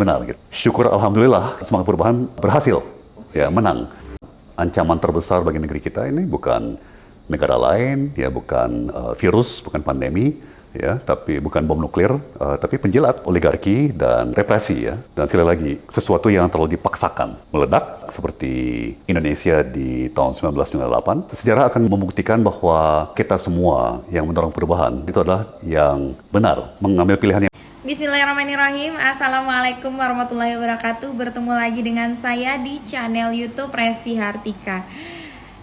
Benar gitu. Syukur alhamdulillah semangat perubahan berhasil ya menang. Ancaman terbesar bagi negeri kita ini bukan negara lain, ya bukan virus, bukan pandemi, ya, tapi bukan bom nuklir, tapi penjilat, oligarki dan represi ya. Dan sekali lagi sesuatu yang terlalu dipaksakan meledak seperti Indonesia di tahun 1998. Sejarah akan membuktikan bahwa kita semua yang mendorong perubahan itu adalah yang benar, mengambil pilihan yang Bismillahirrahmanirrahim. Assalamualaikum warahmatullahi wabarakatuh. Bertemu lagi dengan saya di channel YouTube Resti Hartika.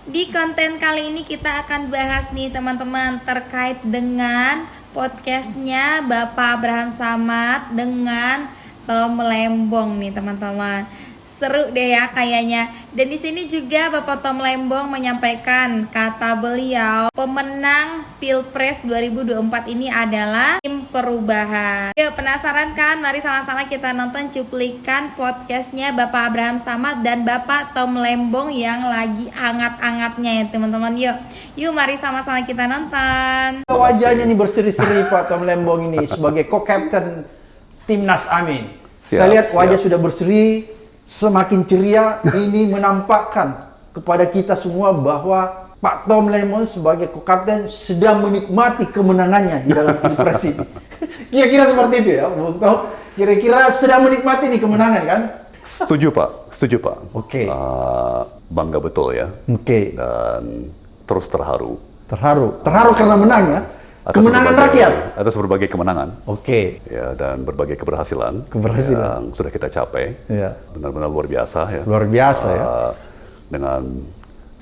Di konten kali ini kita akan bahas nih teman-teman terkait dengan podcastnya Bapak Abraham Samad dengan Tom Lembong nih teman-teman. Seru deh ya kayaknya. Dan di sini juga Bapak Tom Lembong menyampaikan kata beliau pemenang Pilpres 2024 ini adalah tim perubahan. Yuk, penasaran kan? Mari sama-sama kita nonton cuplikan podcastnya Bapak Abraham Samad dan Bapak Tom Lembong yang lagi hangat-hangatnya ya teman-teman. Yuk mari sama-sama kita nonton. Wajahnya nih berseri-seri Pak Tom Lembong ini sebagai co-captain Timnas Amin. Saya lihat wajah sudah berseri, semakin ceria. Ini menampakkan kepada kita semua bahwa Pak Tom Lembong sebagai co-captain sedang menikmati kemenangannya di dalam Pilpres ini. Kira-kira seperti itu ya, Bung Tom. Kira-kira sedang menikmati nih kemenangan kan? Setuju Pak. Oke. Bangga betul ya. Oke. Dan terus terharu. Terharu karena menang ya. Kemenangan rakyat. Atas berbagai kemenangan. Oke. Ya, dan berbagai keberhasilan yang sudah kita capai. Ya. Benar-benar luar biasa ya. Luar biasa ya. Dengan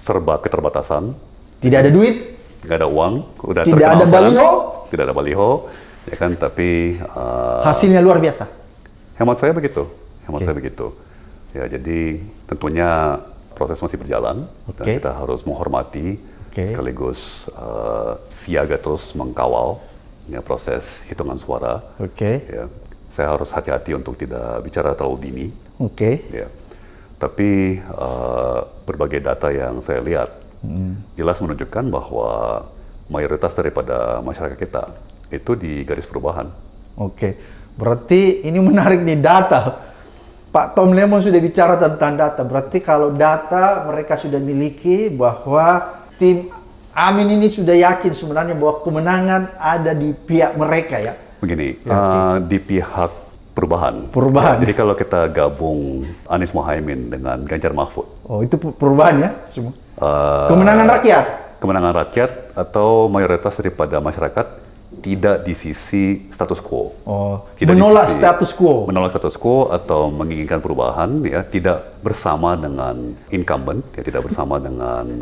serba keterbatasan. Tidak ada duit. Nggak ada uang. Tidak ada baliho. Tidak ada baliho. Ya kan, tapi hasilnya luar biasa. Hemat saya begitu. Ya, jadi tentunya proses masih berjalan. Dan kita harus menghormati. Sekaligus siaga terus mengkawal ya, proses hitungan suara. Ya, saya harus hati-hati untuk tidak bicara terlalu dini. Ya. Tapi berbagai data yang saya lihat jelas menunjukkan bahwa mayoritas daripada masyarakat kita itu di garis perubahan. Berarti ini menarik di data. Pak Tom Lembong sudah bicara tentang data. Berarti kalau data mereka sudah miliki bahwa tim Amin ini sudah yakin sebenarnya bahwa kemenangan ada di pihak mereka ya. Begini, di pihak perubahan. Ya, jadi kalau kita gabung Anies Mohaimin dengan Ganjar Mahfud. Itu perubahan ya semua. Kemenangan rakyat. Kemenangan rakyat atau mayoritas daripada masyarakat tidak di sisi status quo. Menolak status quo. Menolak status quo atau menginginkan perubahan ya, tidak bersama dengan incumbent, ya, tidak bersama dengan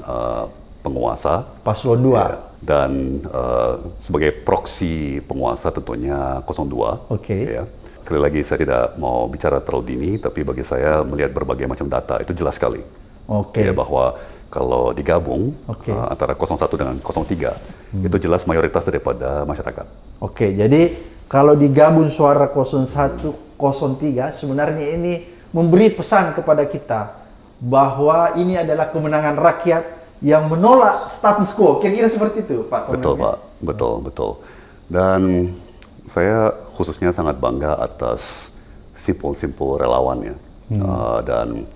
penguasa Paslon 2 ya, dan sebagai proksi penguasa tentunya 02. Ya. Sekali lagi saya tidak mau bicara terlalu dini, tapi bagi saya melihat berbagai macam data itu jelas sekali ya, bahwa kalau digabung antara 01 dengan 03 itu jelas mayoritas daripada masyarakat. Jadi kalau digabung suara 01, 03 sebenarnya ini memberi pesan kepada kita bahwa ini adalah kemenangan rakyat yang menolak status quo. Kira-kira seperti itu, Pak Tom. Betul, Pak. Betul. Dan saya khususnya sangat bangga atas simpul-simpul relawannya. Dan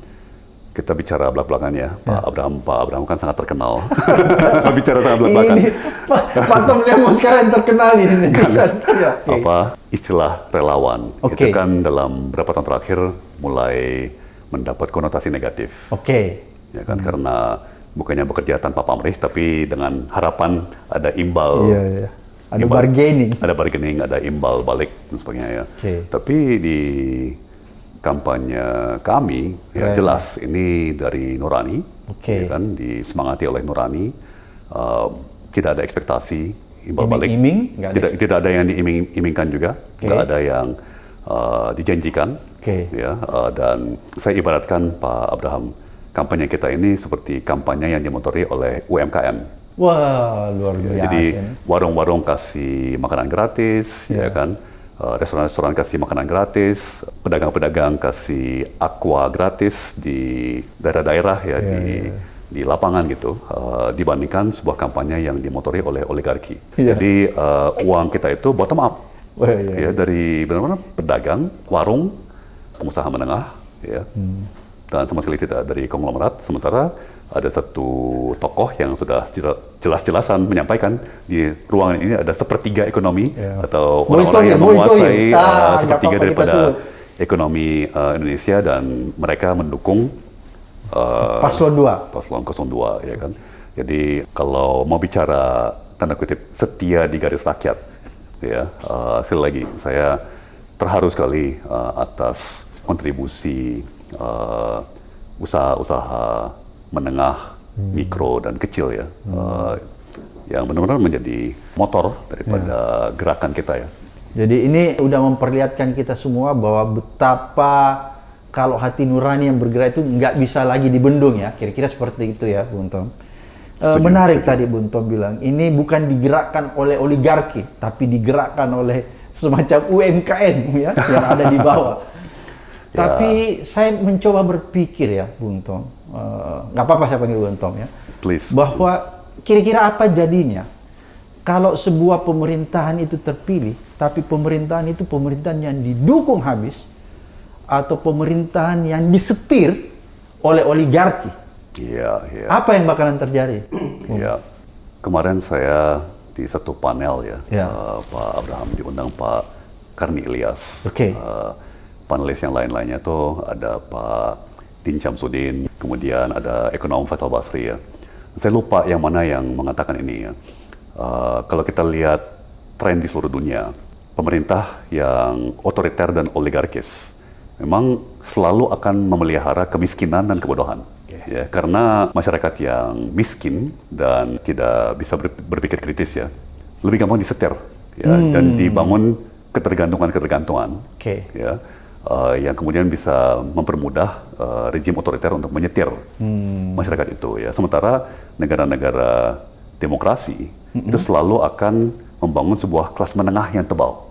kita bicara belak-belakan ya, Pak Abraham kan sangat terkenal. Bicara sangat belak-belakan. Ini Pak Tom Lembong sekarang terkenal ini netizen. Istilah relawan itu kan dalam beberapa tahun terakhir mulai mendapat konotasi negatif. Ya kan, karena bukannya bekerja tanpa pamrih, tapi dengan harapan ada imbal. Ada bargaining. Ada bargaining, ada imbal balik dan sebagainya ya. Tapi di kampanye kami ya jelas ini dari nurani, ya kan, disemangati oleh nurani. Tidak ada ekspektasi imbal balik. Tidak ada yang diiming-imingkan juga, tidak ada yang dijanjikan. Ya, dan saya ibaratkan Pak Abraham, kampanye kita ini seperti kampanye yang dimotori oleh UMKM. Wah, luar biasa. Jadi warung-warung kasih makanan gratis, ya kan. Restoran-restoran kasih makanan gratis, pedagang-pedagang kasih aqua gratis di daerah-daerah ya, di lapangan gitu, dibandingkan sebuah kampanye yang dimotori oleh oligarki. Jadi uang kita itu bottom up, ya, dari benar-benar pedagang, warung, pengusaha menengah, ya, dan sama sekali tidak dari konglomerat. Sementara ada satu tokoh yang sudah jelas-jelasan menyampaikan di ruangan ini ada sepertiga ekonomi atau orang-orang yang menguasai sepertiga daripada ekonomi Indonesia, dan mereka mendukung Paslon 2. Paslon 02, ya kan. Jadi kalau mau bicara tanda kutip setia di garis rakyat, ya, sekali lagi saya terharu sekali atas kontribusi usaha-usaha menengah, mikro dan kecil, ya, yang benar-benar menjadi motor daripada gerakan kita, ya. Jadi ini udah memperlihatkan kita semua bahwa betapa kalau hati nurani yang bergerak itu nggak bisa lagi dibendung, ya, kira-kira seperti itu, ya, Bung Tom. Menarik tadi Bung Tom bilang ini bukan digerakkan oleh oligarki, tapi digerakkan oleh semacam UMKM, ya, yang ada di bawah. Tapi saya mencoba berpikir, ya, Bung Tom, nggak apa-apa saya panggil Bung Tom, ya, Please. bahwa kira-kira apa jadinya kalau sebuah pemerintahan itu terpilih, tapi pemerintahan itu pemerintahan yang didukung habis, atau pemerintahan yang disetir oleh oligarki. Iya, iya. Apa yang bakalan terjadi? Iya. Kemarin saya di satu panel, ya, Ya. Pak Abraham diundang Pak Karni Ilyas. Oke. Panelis yang lain-lainnya tuh ada Pak Din Syamsuddin, kemudian ada ekonom Faisal Basri, ya. Saya lupa yang mana yang mengatakan ini, ya. Kalau kita lihat tren di seluruh dunia, pemerintah yang otoriter dan oligarkis memang selalu akan memelihara kemiskinan dan kebodohan. Ya, karena masyarakat yang miskin dan tidak bisa berpikir kritis, ya, lebih gampang disetir, ya, dan dibangun ketergantungan, ya, yang kemudian bisa mempermudah rejim otoriter untuk menyetir masyarakat itu, ya. Sementara negara-negara demokrasi itu selalu akan membangun sebuah kelas menengah yang tebal,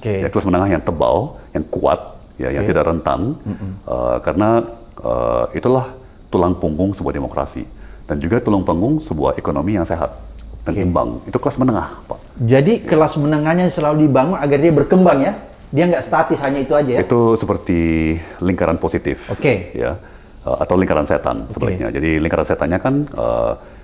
ya, kelas menengah yang tebal, yang kuat, ya, yang tidak rentan, karena itulah tulang punggung sebuah demokrasi dan juga tulang punggung sebuah ekonomi yang sehat dan imbang. Itu kelas menengah, Pak. Jadi kelas menengahnya selalu dibangun agar dia berkembang, ya. Dia nggak statis hanya itu aja, ya. Itu seperti lingkaran positif, ya, atau lingkaran setan sebaliknya. Jadi lingkaran setannya kan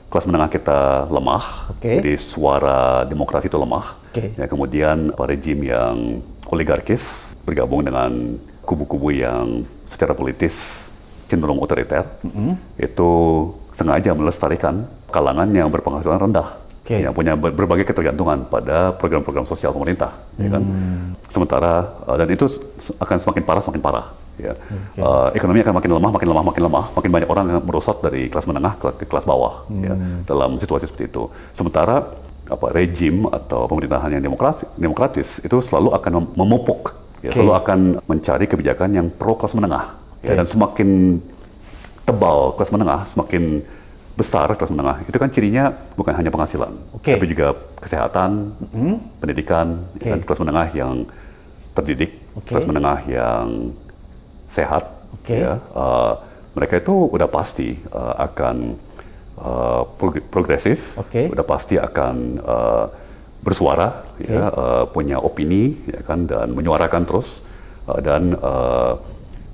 kelas menengah kita lemah, jadi suara demokrasi itu lemah. Ya, kemudian rejim yang oligarkis bergabung dengan kubu-kubu yang secara politis cenderung otoriter, itu sengaja melestarikan kalangan yang berpenghasilan rendah, yang punya berbagai ketergantungan pada program-program sosial pemerintah, ya kan. Sementara dan itu akan semakin parah, ya. Ekonomi akan makin lemah, makin banyak orang yang merosot dari kelas menengah ke kelas bawah, ya, dalam situasi seperti itu. Sementara rejim atau pemerintahan yang demokratis itu selalu akan memupuk, ya, selalu akan mencari kebijakan yang pro kelas menengah. Ya, dan semakin tebal kelas menengah, semakin besar kelas menengah, itu kan cirinya bukan hanya penghasilan, tapi juga kesehatan, pendidikan, dan kelas menengah yang terdidik, kelas menengah yang sehat, ya, mereka itu udah pasti akan progresif, udah pasti akan bersuara, ya, punya opini, ya kan, dan menyuarakan terus, dan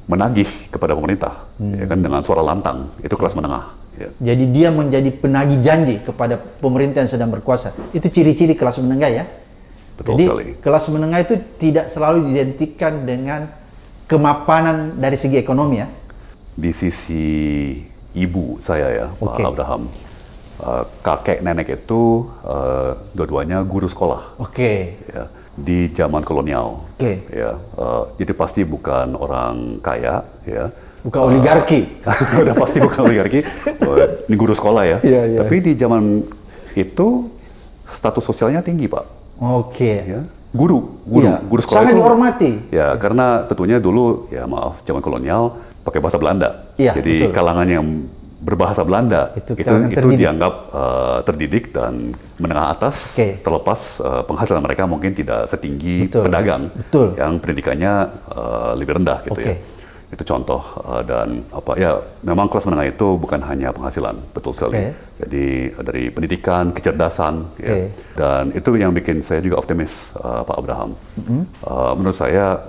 menagih kepada pemerintah, ya kan, dengan suara lantang. Itu kelas menengah, ya. Jadi dia menjadi penagih janji kepada pemerintah yang sedang berkuasa. Itu ciri-ciri kelas menengah, ya. Betul Jadi sekali. kelas menengah itu tidak selalu diidentikan dengan kemapanan dari segi ekonomi, ya. Di sisi ibu saya, ya, Pak Abraham, kakek nenek itu dua-duanya guru sekolah. Ya, di zaman kolonial, ya, jadi pasti bukan orang kaya, ya, bukan oligarki, udah pasti bukan oligarki, ini guru sekolah, ya, tapi di zaman itu status sosialnya tinggi, Pak. Ya, guru sekolah sangat itu dihormati, ya, karena tentunya dulu, ya, maaf, zaman kolonial pakai bahasa Belanda, jadi kalangan yang berbahasa Belanda itu dianggap terdidik dan menengah atas, terlepas penghasilan mereka mungkin tidak setinggi pedagang yang pendidikannya lebih rendah, gitu, ya. Itu contoh, dan ya, memang kelas menengah itu bukan hanya penghasilan, betul sekali. Jadi dari pendidikan, kecerdasan, ya, dan itu yang bikin saya juga optimis, Pak Abraham. Menurut saya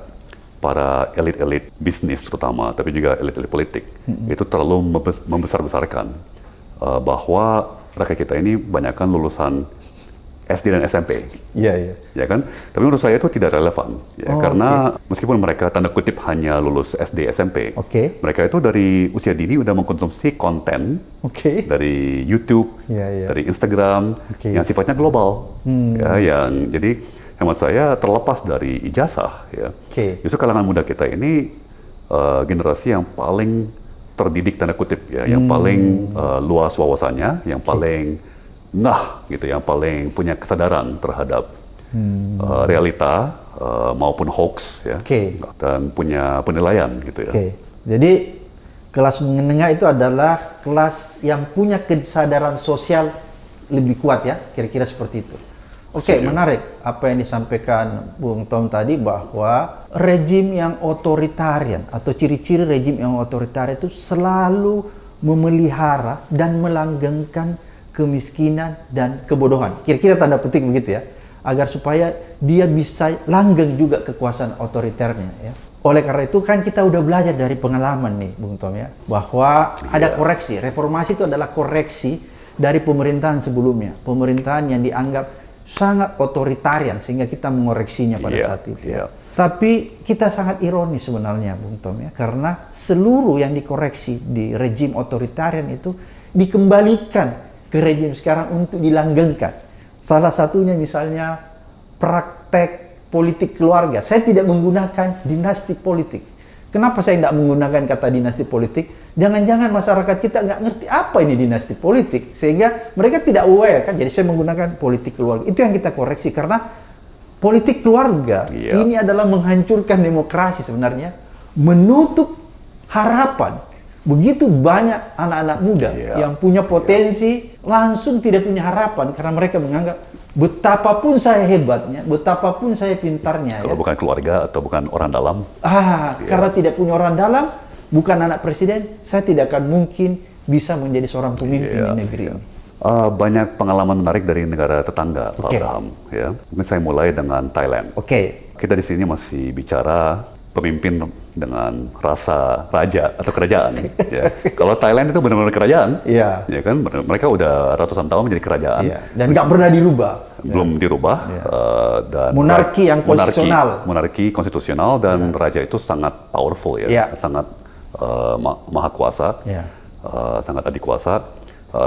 para elit-elit bisnis terutama, tapi juga elit-elit politik, itu terlalu membesar-besarkan bahwa rakyat kita ini banyakkan lulusan SD dan SMP. Iya. Ya kan? Tapi menurut saya itu tidak relevan. Ya, karena meskipun mereka tanda kutip hanya lulus SD, SMP, mereka itu dari usia dini udah mengkonsumsi konten dari YouTube, dari Instagram, yang sifatnya global. Ya, jadi hemat saya terlepas dari ijazah, ya. Justru kalangan muda kita ini generasi yang paling terdidik tanda kutip, ya, yang paling luas wawasannya, yang paling gitu, yang paling punya kesadaran terhadap realita maupun hoax, ya, dan punya penilaian gitu ya. Jadi kelas menengah itu adalah kelas yang punya kesadaran sosial lebih kuat, ya, kira-kira seperti itu. Menarik apa yang disampaikan Bung Tom tadi, bahwa rejim yang otoritarian atau ciri-ciri rejim yang otoritarian itu selalu memelihara dan melanggengkan kemiskinan dan kebodohan. Kira-kira tanda petik begitu, ya, agar supaya dia bisa langgeng juga kekuasaan otoriternya, ya. Oleh karena itu kan kita udah belajar dari pengalaman nih, Bung Tom, ya, bahwa ada koreksi. Reformasi itu adalah koreksi dari pemerintahan sebelumnya, pemerintahan yang dianggap sangat otoritarian sehingga kita mengoreksinya pada saat itu. Tapi kita sangat ironis sebenarnya, Bung Tom, ya, karena seluruh yang dikoreksi di rejim otoritarian itu dikembalikan ke rejim sekarang untuk dilanggengkan. Salah satunya misalnya praktek politik keluarga. Saya tidak menggunakan dinasti politik. Kenapa saya tidak menggunakan kata dinasti politik? Jangan-jangan masyarakat kita nggak ngerti apa ini dinasti politik, sehingga mereka tidak aware, kan. Jadi saya menggunakan politik keluarga. Itu yang kita koreksi, karena politik keluarga ini adalah menghancurkan demokrasi sebenarnya, menutup harapan. Begitu banyak anak-anak muda yang punya potensi langsung tidak punya harapan, karena mereka menganggap betapapun saya hebatnya, betapapun saya pintarnya, kalau bukan keluarga atau bukan orang dalam, karena tidak punya orang dalam, bukan anak presiden, saya tidak akan mungkin bisa menjadi seorang pemimpin di negeri ini. Banyak pengalaman menarik dari negara tetangga, Pak Abraham. Ya, mungkin saya mulai dengan Thailand. Kita di sini masih bicara pemimpin dengan rasa raja atau kerajaan. Ya. Kalau Thailand itu benar-benar kerajaan, ya kan? Mereka udah ratusan tahun menjadi kerajaan, dan nggak pernah dirubah. Belum dirubah. Dan monarki yang konstitusional. Monarki konstitusional, dan raja itu sangat powerful, ya, sangat maha kuasa, sangat adikuasa,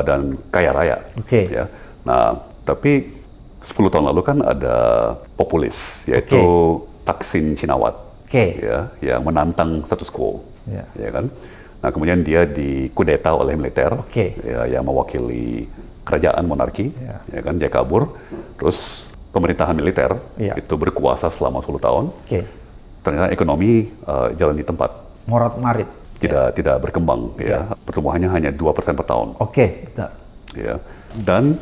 dan kaya raya. Ya. Nah, tapi 10 tahun lalu kan ada populis, yaitu Thaksin Shinawatra. Ya, yang menantang status quo, ya kan. Nah, kemudian dia dikudeta oleh militer, ya, yang mewakili kerajaan monarki, ya kan. Dia kabur, terus pemerintahan militer itu berkuasa selama 10 tahun. Ternyata ekonomi jalan di tempat, morat-marit, tidak berkembang, ya. Pertumbuhannya hanya 2% per tahun. Ya. Dan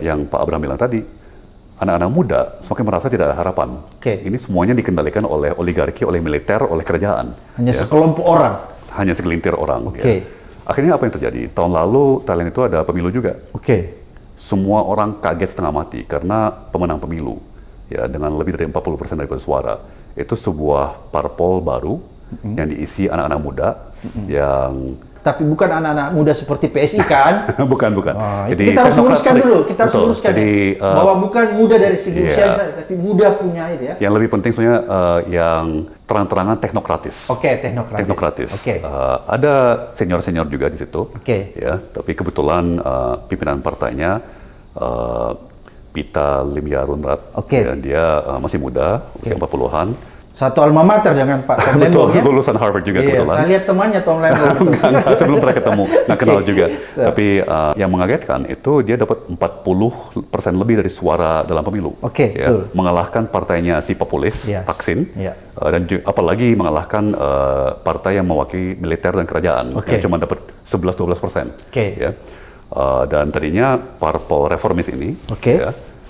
yang Pak Abraham bilang tadi, anak-anak muda semakin merasa tidak ada harapan. Ini semuanya dikendalikan oleh oligarki, oleh militer, oleh kerajaan. Hanya sekelompok orang. Hanya segelintir orang. Ya. Akhirnya apa yang terjadi? Tahun lalu Thailand itu ada pemilu juga. Semua orang kaget setengah mati karena pemenang pemilu, ya, dengan lebih dari 40% daripada suara. Itu sebuah parpol baru yang diisi anak-anak muda yang... Tapi bukan anak-anak muda seperti PSI, kan? bukan. Jadi kita harus luruskan dulu. Kita harus luruskan, bahwa bukan muda dari segi usia, tapi muda punya itu, ya. Yang lebih penting sebenarnya yang terang-terangan teknokratis. Teknokratis. Ada senior-senior juga di situ. Ya, tapi kebetulan pimpinan partainya Pita Limyarunrat. Ya, dia masih muda, usia 40-an. Satu alma mater dengan Pak Tom Lembong, ya? Lulusan Harvard juga kebetulan. Saya lihat temannya Tom Lembong. Saya belum pernah ketemu, nggak kenal juga. Tapi yang mengagetkan itu dia dapat 40% lebih dari suara dalam pemilu. Betul. Mengalahkan partainya si populis, Thaksin, dan apalagi mengalahkan partai yang mewakili militer dan kerajaan, yang cuma dapat 11-12%. Ya. Dan tadinya parpol reformis ini,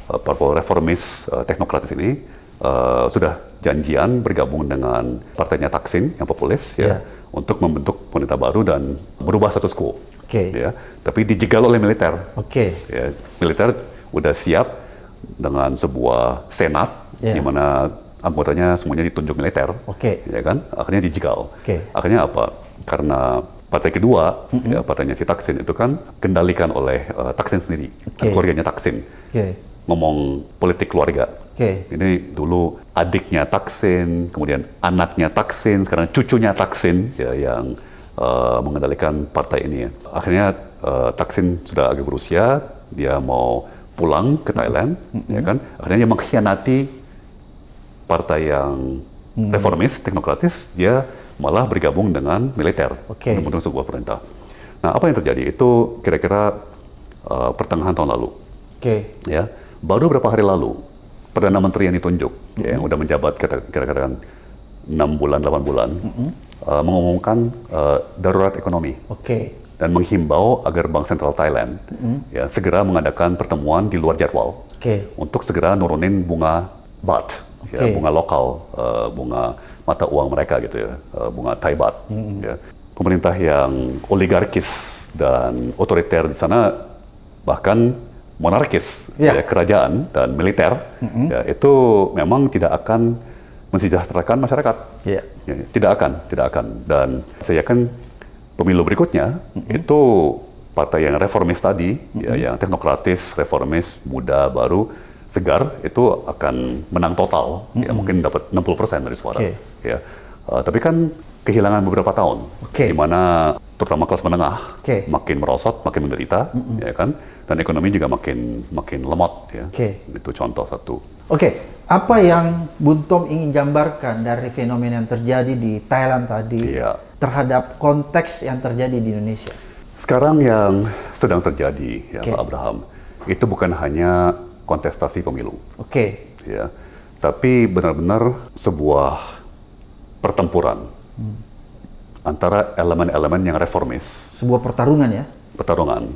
parpol reformis teknokratis ini, sudah janjian bergabung dengan partainya Thaksin yang populis, ya, untuk membentuk pemerintah baru dan merubah status quo. Ya. Tapi dijegal oleh militer. Ya. Militer udah siap dengan sebuah senat, di mana anggotanya semuanya ditunjuk militer, ya kan? Akhirnya dijegal. Akhirnya apa? Karena partai kedua, ya, partainya si Thaksin itu kan kendalikan oleh Thaksin sendiri, keluarganya Thaksin. Ngomong politik keluarga. Ini dulu adiknya Thaksin, kemudian anaknya Thaksin, sekarang cucunya Thaksin, ya, yang mengendalikan partai ini. Akhirnya Thaksin sudah agak berusia, dia mau pulang ke Thailand, ya kan? Akhirnya dia mengkhianati partai yang reformis, teknokratis, dia malah bergabung dengan militer untuk mendukung sebuah perintah. Nah, apa yang terjadi itu kira-kira pertengahan tahun lalu. Ya, baru beberapa hari lalu Perdana Menteri yang ditunjuk, ya, yang udah menjabat kira-kira 6 bulan, 8 bulan, mengumumkan darurat ekonomi. Dan menghimbau agar Bank Sentral Thailand ya, segera mengadakan pertemuan di luar jadwal untuk segera nurunin bunga baht, ya, bunga lokal, bunga mata uang mereka gitu ya, bunga Thai baht. Ya. Pemerintah yang oligarkis dan otoriter di sana, bahkan monarkis, ya, kerajaan dan militer, ya, itu memang tidak akan mensejahterakan masyarakat. Ya, tidak akan. Dan saya yakin pemilu berikutnya itu partai yang reformis tadi, ya, yang teknokratis, reformis, muda, baru, segar, itu akan menang total, ya, mungkin dapat 60% dari suara. Ya. Tapi kan kehilangan beberapa tahun, di mana terutama kelas menengah makin merosot, makin menderita, ya kan, dan ekonomi juga makin lemot, ya. Itu contoh satu. Apa yang Bung Tom ingin gambarkan dari fenomena yang terjadi di Thailand tadi terhadap konteks yang terjadi di Indonesia? Sekarang yang sedang terjadi, ya, Pak Abraham, itu bukan hanya kontestasi pemilu, ya, tapi benar-benar sebuah pertempuran antara elemen-elemen yang reformis. Sebuah pertarungan, ya? Pertarungan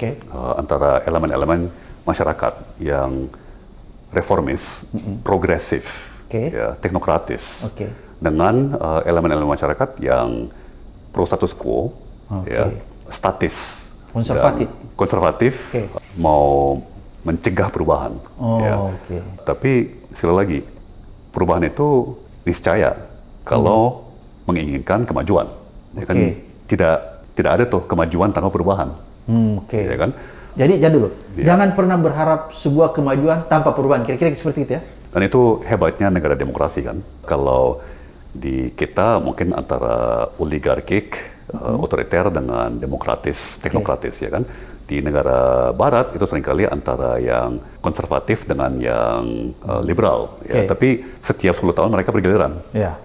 antara elemen-elemen masyarakat yang reformis, progresif, ya, teknokratis, dengan elemen-elemen masyarakat yang pro status quo, ya, statis, konservatif, mau mencegah perubahan. Tapi sekali lagi, perubahan itu niscaya kalau menginginkan kemajuan. Ya kan? Tidak ada tuh kemajuan tanpa perubahan. Ya kan? Jadi dulu, jangan pernah berharap sebuah kemajuan tanpa perubahan. Kira-kira seperti itu, ya? Dan itu hebatnya negara demokrasi kan. Kalau di kita mungkin antara oligarkik, otoriter dengan demokratis, teknokratis, ya kan. Di negara Barat itu seringkali antara yang konservatif dengan yang liberal. Ya. Tapi setiap 10 tahun mereka bergiliran. Ya,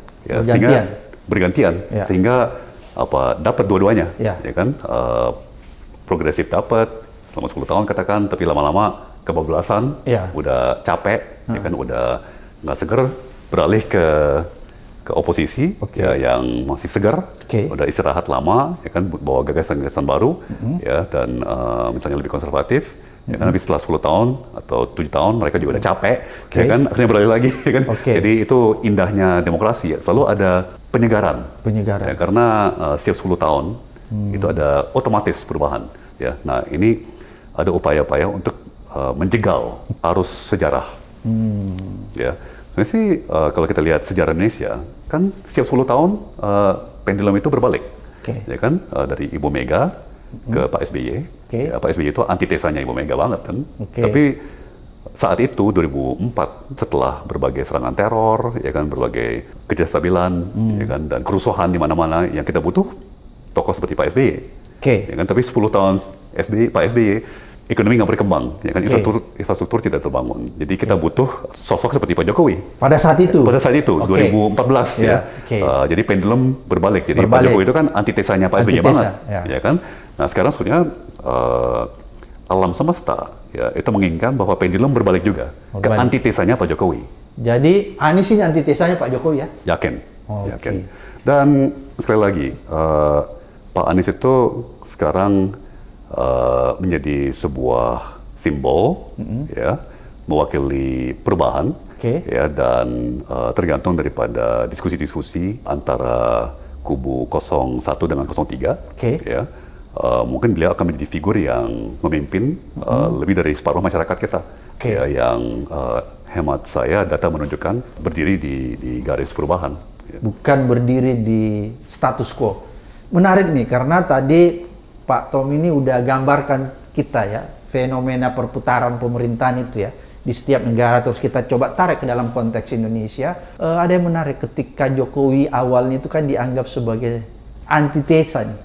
bergantian. Sehingga dapat dua-duanya, ya kan. Progresif dapat selama 10 tahun katakan, tapi lama-lama kebablasan, udah capek, ya kan, udah nggak seger, beralih ke oposisi, ya, yang masih segar, udah istirahat lama, ya kan, bawa gagasan-gagasan baru, ya, dan misalnya lebih konservatif, ya kan, habis setelah 10 tahun atau 7 tahun mereka juga udah capek, ya kan, akhirnya beralih lagi, ya kan. Jadi itu indahnya demokrasi, ya, selalu ada penyegaran. Ya, karena setiap 10 tahun itu ada otomatis perubahan, ya. Nah, ini ada upaya-upaya untuk menjegal arus sejarah, ya. Nah, sih kalau kita lihat sejarah Indonesia, kan setiap 10 tahun pendulum itu berbalik, ya kan, dari Ibu Mega ke Pak SBY. Ya, Pak SBY itu antitesanya Ibu Mega banget kan. Tapi saat itu 2004 setelah berbagai serangan teror, ya kan, berbagai ketidakstabilan, ya kan, dan kerusuhan di mana-mana, yang kita butuh tokoh seperti Pak SBY. Ya kan, tapi 10 tahun Pak SBY ekonomi nggak berkembang, ya kan, infrastruktur tidak terbangun. Jadi kita butuh sosok seperti Pak Jokowi. Pada saat itu, 2014, ya. Jadi pendulum berbalik. Jadi Pak Jokowi itu kan antitesanya Pak SBY banget, ya kan. Nah, sekarang sebenarnya alam semesta, ya, itu menginginkan bahwa pendulum berbalik juga ke antitesanya Pak Jokowi. Jadi Anies ini antitesanya Pak Jokowi, ya? Yakin. Dan sekali lagi, Pak Anies itu sekarang menjadi sebuah simbol, ya, mewakili perubahan, ya, dan tergantung daripada diskusi-diskusi antara kubu 01 dengan 03, ya, mungkin beliau akan menjadi figur yang memimpin lebih dari separuh masyarakat kita, ya, yang hemat saya data menunjukkan berdiri di garis perubahan. Bukan berdiri di status quo. Menarik nih, karena tadi Pak Tom ini udah gambarkan kita ya, fenomena perputaran pemerintahan itu ya, di setiap negara. Terus kita coba tarik ke dalam konteks Indonesia. Ada yang menarik ketika Jokowi awalnya itu kan dianggap sebagai antitesa nih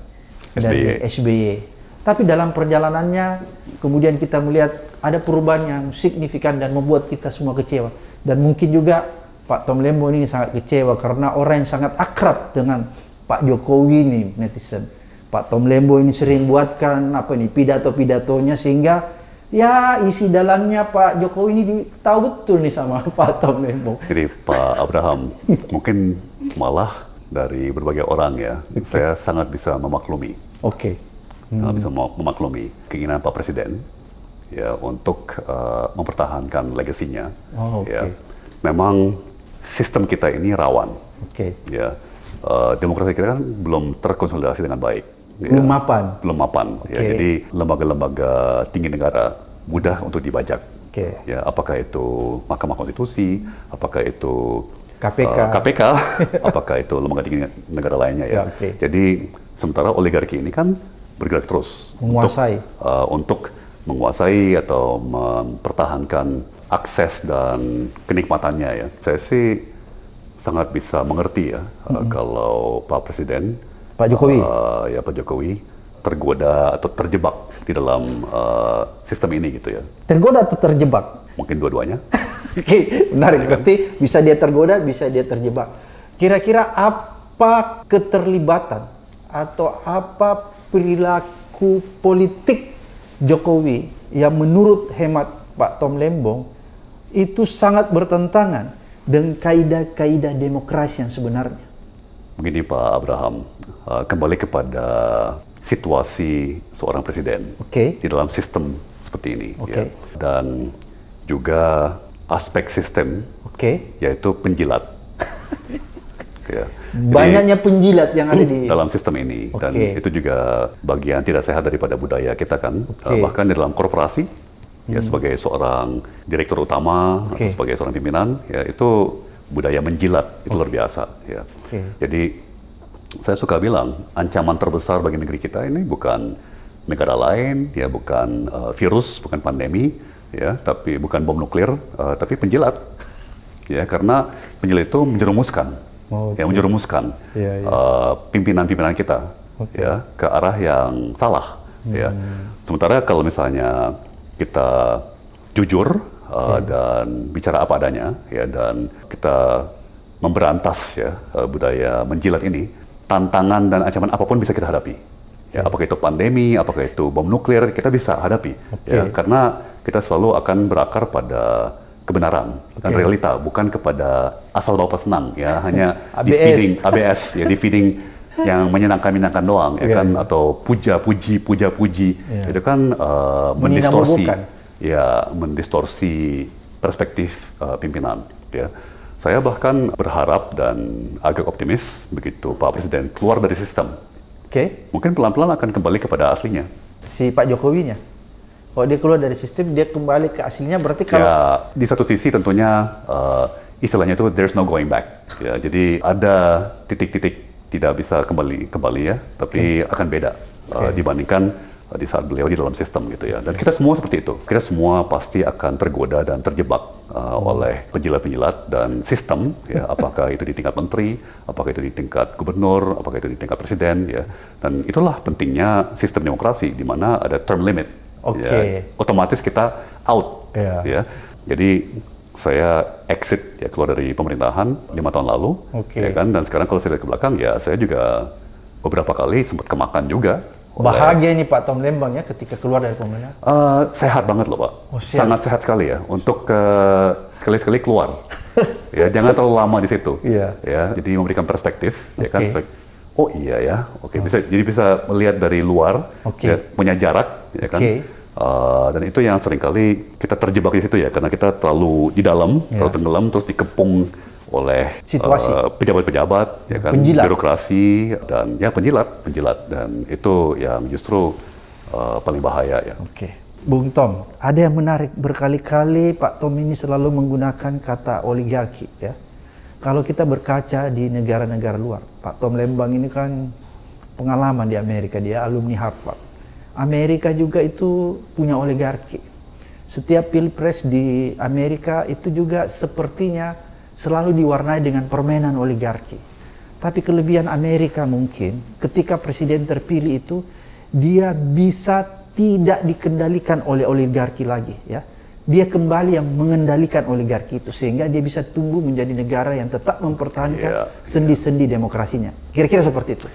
dari SBY. Tapi dalam perjalanannya kemudian kita melihat ada perubahan yang signifikan dan membuat kita semua kecewa. Dan mungkin juga Pak Tom Lembong ini sangat kecewa karena orang yang sangat akrab dengan Pak Jokowi nih, netizen. Pak Tom Lembong ini sering buatkan pidato-pidatonya sehingga ya isi dalamnya Pak Jokowi ini tahu betul nih sama Pak Tom Lembong. Jadi Pak Abraham, mungkin malah dari berbagai orang ya, saya sangat bisa memaklumi. Sangat bisa memaklumi keinginan Pak Presiden ya untuk mempertahankan legasinya. Ya. Memang sistem kita ini rawan. Ya. Demokrasi kita kan belum terkonsolidasi dengan baik. Belum mapan. Belum mapan. Ya. Jadi lembaga-lembaga tinggi negara mudah untuk dibajak. Ya, apakah itu Mahkamah Konstitusi, apakah itu KPK, apakah itu lembaga tinggi negara lainnya ya. Jadi sementara oligarki ini kan bergerak terus menguasai untuk menguasai atau mempertahankan akses dan kenikmatannya ya. Saya sih sangat bisa mengerti ya kalau Pak Presiden Pak Jokowi Pak Jokowi tergoda atau terjebak di dalam sistem ini gitu ya. Tergoda atau terjebak? Mungkin dua-duanya. Menarik. Berarti bisa dia tergoda, bisa dia terjebak. Kira-kira apa keterlibatan atau apa perilaku politik Jokowi yang menurut hemat Pak Tom Lembong itu sangat bertentangan dengan kaidah-kaidah demokrasi yang sebenarnya? Begini Pak Abraham, kembali kepada situasi seorang presiden di dalam sistem seperti ini, ya. Dan juga aspek sistem, yaitu penjilat. Ya. Banyaknya penjilat yang ada di dalam sistem ini, dan itu juga bagian tidak sehat daripada budaya kita kan. Bahkan di dalam korporasi, ya sebagai seorang direktur utama atau sebagai seorang pimpinan, ya itu budaya menjilat itu luar biasa. Ya. Jadi saya suka bilang ancaman terbesar bagi negeri kita ini bukan negara lain, ya bukan virus, bukan pandemi, ya tapi bukan bom nuklir, tapi penjilat. Ya karena penjilat itu menjerumuskan. Menjerumuskan pimpinan-pimpinan kita ya ke arah yang salah. Ya. Sementara kalau misalnya kita jujur dan bicara apa adanya, ya dan kita memberantas ya budaya menjilat ini, tantangan dan ancaman apapun bisa kita hadapi. Ya, apakah itu pandemi, apakah itu bom nuklir, kita bisa hadapi. Ya, karena kita selalu akan berakar pada kebenaran dan realita, bukan kepada asal bapak senang ya, hanya di feeding ABS ya, di feeding yang menyenangkan doang ya kan, atau puja-puji itu kan mendistorsi perspektif pimpinan ya. Saya bahkan berharap dan agak optimis begitu Pak Presiden keluar dari sistem. Mungkin pelan-pelan akan kembali kepada aslinya. Si Pak Jokowinya? Kalau dia keluar dari sistem, dia kembali ke aslinya, berarti kalau... Ya, di satu sisi tentunya istilahnya itu there's no going back. Ya, jadi ada titik-titik tidak bisa kembali ya, tapi akan beda dibandingkan di saat beliau di dalam sistem gitu ya. Dan kita semua seperti itu. Kita semua pasti akan tergoda dan terjebak oleh penjilat-penjilat dan sistem, ya, apakah itu di tingkat menteri, apakah itu di tingkat gubernur, apakah itu di tingkat presiden, ya. Dan itulah pentingnya sistem demokrasi, di mana ada term limit. Ya, otomatis kita out. Ya. Jadi saya exit ya, keluar dari pemerintahan 5 tahun lalu, ya kan. Dan sekarang kalau saya lihat ke belakang, ya saya juga beberapa kali sempat kemakan juga. Bahagia ini Pak Tom Lembong ya ketika keluar dari pemerintahan? Sehat banget loh Pak, sangat sehat sekali ya untuk sekali-sekali keluar. Ya, jangan terlalu lama di situ. Ya, jadi memberikan perspektif, ya kan. Oh iya ya, jadi bisa melihat dari luar, ya, punya jarak, ya kan. Dan itu yang seringkali kita terjebak di situ ya, karena kita terlalu di dalam, terlalu tenggelam, terus dikepung oleh situasi pejabat-pejabat, ya kan, birokrasi dan ya penjilat, dan itu yang justru paling bahaya ya. Bung Tom, ada yang menarik. Berkali-kali Pak Tom ini selalu menggunakan kata oligarki, ya. Kalau kita berkaca di negara-negara luar, Pak Tom Lembang ini kan pengalaman di Amerika, dia alumni Harvard. Amerika juga itu punya oligarki. Setiap pilpres di Amerika itu juga sepertinya selalu diwarnai dengan permainan oligarki. Tapi kelebihan Amerika mungkin ketika presiden terpilih itu dia bisa tidak dikendalikan oleh oligarki lagi, ya. Dia kembali yang mengendalikan oligarki itu sehingga dia bisa tumbuh menjadi negara yang tetap mempertahankan sendi-sendi demokrasinya. Kira-kira seperti itu.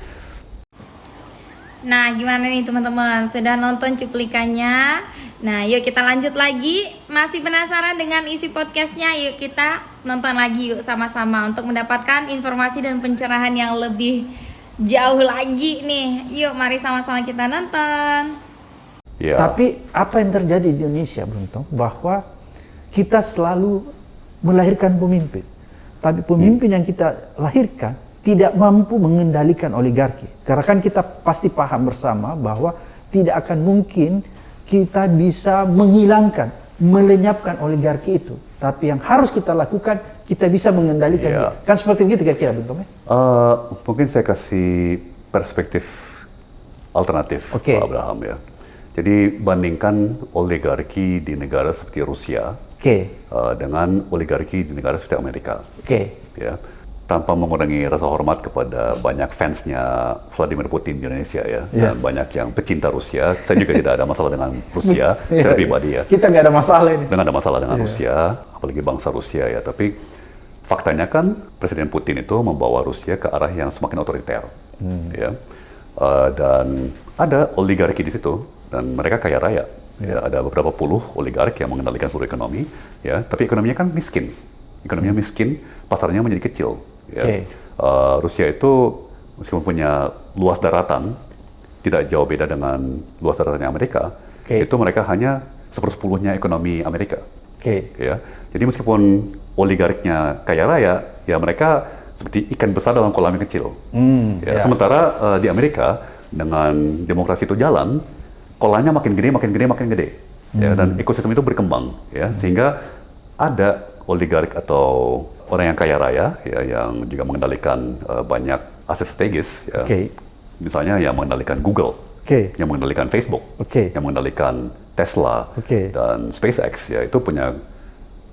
Nah, gimana nih teman-teman? Sudah nonton cuplikannya? Nah, yuk kita lanjut lagi. Masih penasaran dengan isi podcastnya? Yuk kita nonton lagi yuk sama-sama untuk mendapatkan informasi dan pencerahan yang lebih jauh lagi nih. Yuk, mari sama-sama kita nonton. Yeah. Tapi apa yang terjadi di Indonesia, Bung Tom, bahwa kita selalu melahirkan pemimpin, tapi pemimpin yang kita lahirkan tidak mampu mengendalikan oligarki. Karena kan kita pasti paham bersama bahwa tidak akan mungkin kita bisa menghilangkan, melenyapkan oligarki itu. Tapi yang harus kita lakukan, kita bisa mengendalikan dia. Kan seperti begitu kira-kira, Bung Tom, ya? Mungkin saya kasih perspektif alternatif, Pak Abraham, ya. Jadi bandingkan oligarki di negara seperti Rusia dengan oligarki di negara seperti Amerika. Ya, tanpa mengurangi rasa hormat kepada banyak fansnya Vladimir Putin di Indonesia, ya, dan banyak yang pecinta Rusia. Saya juga tidak ada masalah dengan Rusia secara pribadi, ya. Kita nggak ada masalah ini. Nggak ada masalah dengan Rusia, apalagi bangsa Rusia, ya. Tapi faktanya kan Presiden Putin itu membawa Rusia ke arah yang semakin otoriter, ya. Dan ada oligarki di situ. Dan mereka kaya raya. Ya, ada beberapa puluh oligark yang mengendalikan seluruh ekonomi, ya. Tapi ekonominya kan miskin. Ekonominya miskin, pasarnya menjadi kecil. Ya. Rusia itu meskipun punya luas daratan, tidak jauh beda dengan luas daratannya Amerika. Itu mereka hanya 1/10-nya ekonomi Amerika. Ya. Jadi meskipun oligarknya kaya raya, ya mereka seperti ikan besar dalam kolam yang kecil. Sementara di Amerika dengan demokrasi itu jalan, kolamnya makin gede, ya, dan ekosistem itu berkembang, ya, sehingga ada oligark atau orang yang kaya raya, ya, yang juga mengendalikan banyak aset strategis, ya. Misalnya yang mengendalikan Google, yang mengendalikan Facebook, yang mengendalikan Tesla dan SpaceX, ya, itu punya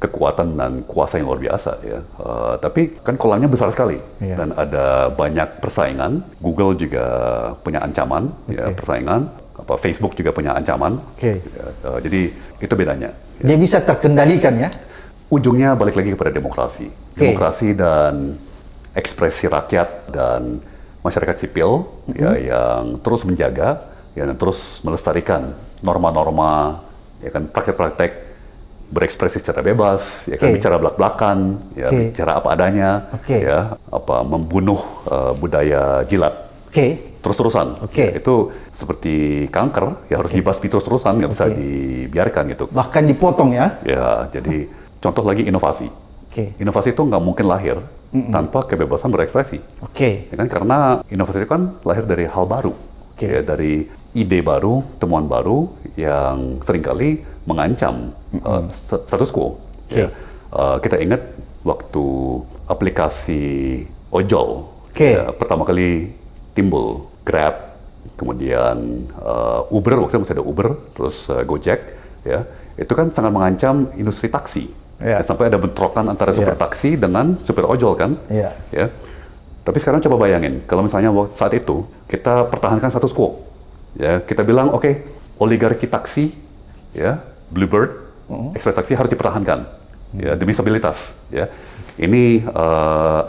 kekuatan dan kuasa yang luar biasa, ya. Tapi kan kolamnya besar sekali dan ada banyak persaingan. Google juga punya ancaman, ya, persaingan. Facebook juga punya ancaman. Jadi itu bedanya. Dia bisa terkendalikan, ya. Ujungnya balik lagi kepada demokrasi. Demokrasi dan ekspresi rakyat dan masyarakat sipil, ya, yang terus menjaga, ya, dan terus melestarikan norma-norma, ya kan, praktek-praktek berekspresi secara bebas, ya kan, bicara belak-belakan, ya, bicara apa adanya, ya, membunuh budaya jilat. Terus-terusan. Ya, itu seperti kanker, ya, harus dibasmi terus-terusan, nggak bisa dibiarkan gitu. Bahkan dipotong, ya. Ya, jadi contoh lagi inovasi. Inovasi itu nggak mungkin lahir tanpa kebebasan berekspresi. Ya kan, karena inovasi itu kan lahir dari hal baru, ya, dari ide baru, temuan baru yang seringkali mengancam status quo. Ya. Kita ingat waktu aplikasi ojol ya, pertama kali timbul, Grab, kemudian Uber, waktu itu masih ada Uber, terus Gojek, ya, itu kan sangat mengancam industri taksi. Ya, sampai ada bentrokan antara supir taksi dengan supir ojol, kan? Ya. Tapi sekarang coba bayangin, kalau misalnya saat itu kita pertahankan status quo, ya, kita bilang oke, oligarki taksi, ya, Bluebird, Express taksi harus dipertahankan, ya, demi stabilitas, ya. Ini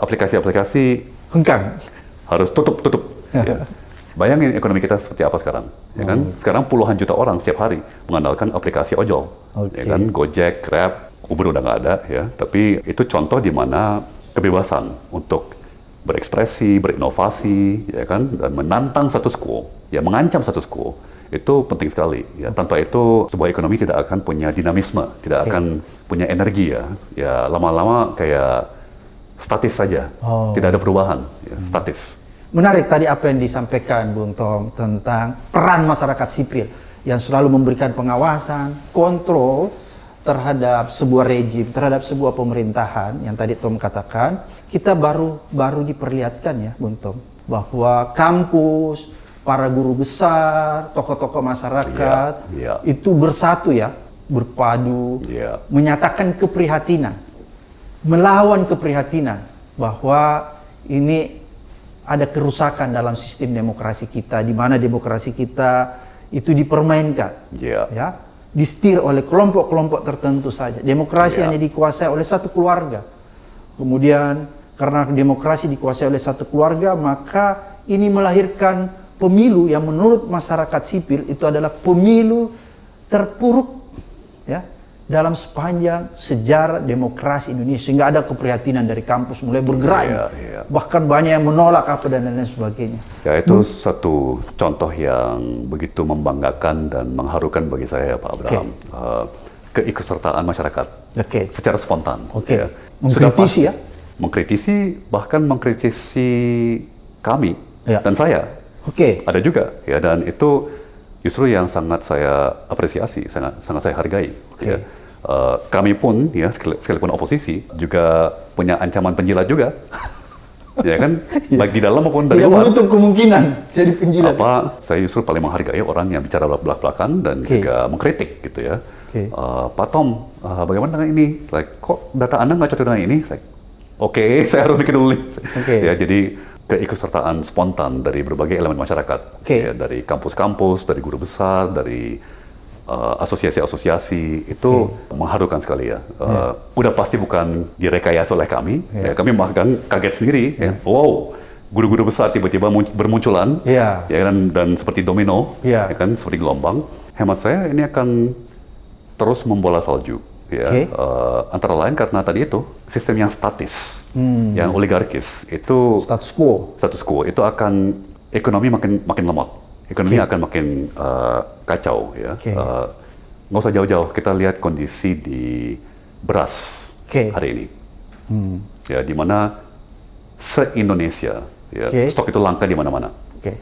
aplikasi-aplikasi hengkang harus tutup. Ya. Bayangin ekonomi kita seperti apa sekarang, ya kan? Sekarang puluhan juta orang setiap hari mengandalkan aplikasi ojol, ya kan? Gojek, Grab, Uber udah nggak ada, ya. Tapi itu contoh di mana kebebasan untuk berekspresi, berinovasi, ya kan, dan menantang status quo, ya, mengancam status quo, itu penting sekali. Ya. Tanpa itu sebuah ekonomi tidak akan punya dinamisme, tidak akan punya energi, ya. Ya, lama-lama kayak statis saja, tidak ada perubahan, ya, statis. Menarik tadi apa yang disampaikan Bung Tom tentang peran masyarakat sipil. yang selalu memberikan pengawasan, kontrol terhadap sebuah rejim, terhadap sebuah pemerintahan yang tadi Tom katakan, kita baru diperlihatkan ya, Bung Tom, bahwa kampus, para guru besar, tokoh-tokoh masyarakat itu bersatu ya, berpadu, menyatakan keprihatinan, melawan keprihatinan bahwa ini ada kerusakan dalam sistem demokrasi kita, di mana demokrasi kita itu dipermainkan, ya, disetir oleh kelompok-kelompok tertentu saja. Demokrasi hanya dikuasai oleh satu keluarga. Kemudian karena demokrasi dikuasai oleh satu keluarga, maka ini melahirkan pemilu yang menurut masyarakat sipil itu adalah pemilu terpuruk ya dalam sepanjang sejarah demokrasi Indonesia, sehingga ada keprihatinan dari kampus mulai bergerak, bahkan banyak yang menolak apa dan lain sebagainya. Ya, itu satu contoh yang begitu membanggakan dan mengharukan bagi saya, Pak Abraham. Keikutsertaan masyarakat secara spontan. Ya. Mengkritisi ya? Mengkritisi, bahkan mengkritisi kami dan saya. Ada juga ya, dan itu justru yang sangat saya apresiasi, sangat saya hargai. Ya. Kami pun ya sekalipun oposisi juga punya ancaman penjilat juga. Ya kan, baik di dalam maupun dari luar. Tidak menutup kemungkinan jadi penjilat. Saya justru paling menghargai orang yang bicara belak-belakan dan juga mengkritik gitu ya. Pak Tom, bagaimana dengan ini? Kok data Anda nggak cocok dengan ini? Saya harus bikin dulu. Ya, jadi keikutsertaan spontan dari berbagai elemen masyarakat, ya, dari kampus-kampus, dari guru besar, dari asosiasi-asosiasi, itu mengharukan sekali ya. Udah pasti bukan direkayasa oleh kami, ya, kami bahkan kaget sendiri, ya. Wow, guru-guru besar tiba-tiba bermunculan, ya, dan seperti domino, ya kan, seperti gelombang. Hemat saya ini akan terus membola salju. Ya, antara lain karena tadi itu sistem yang statis, yang oligarkis, itu status quo itu akan ekonomi makin lemot, ekonomi akan makin kacau ya. Nggak usah jauh-jauh, kita lihat kondisi di beras hari ini, ya, di mana se-Indonesia ya, stok itu langka di mana-mana,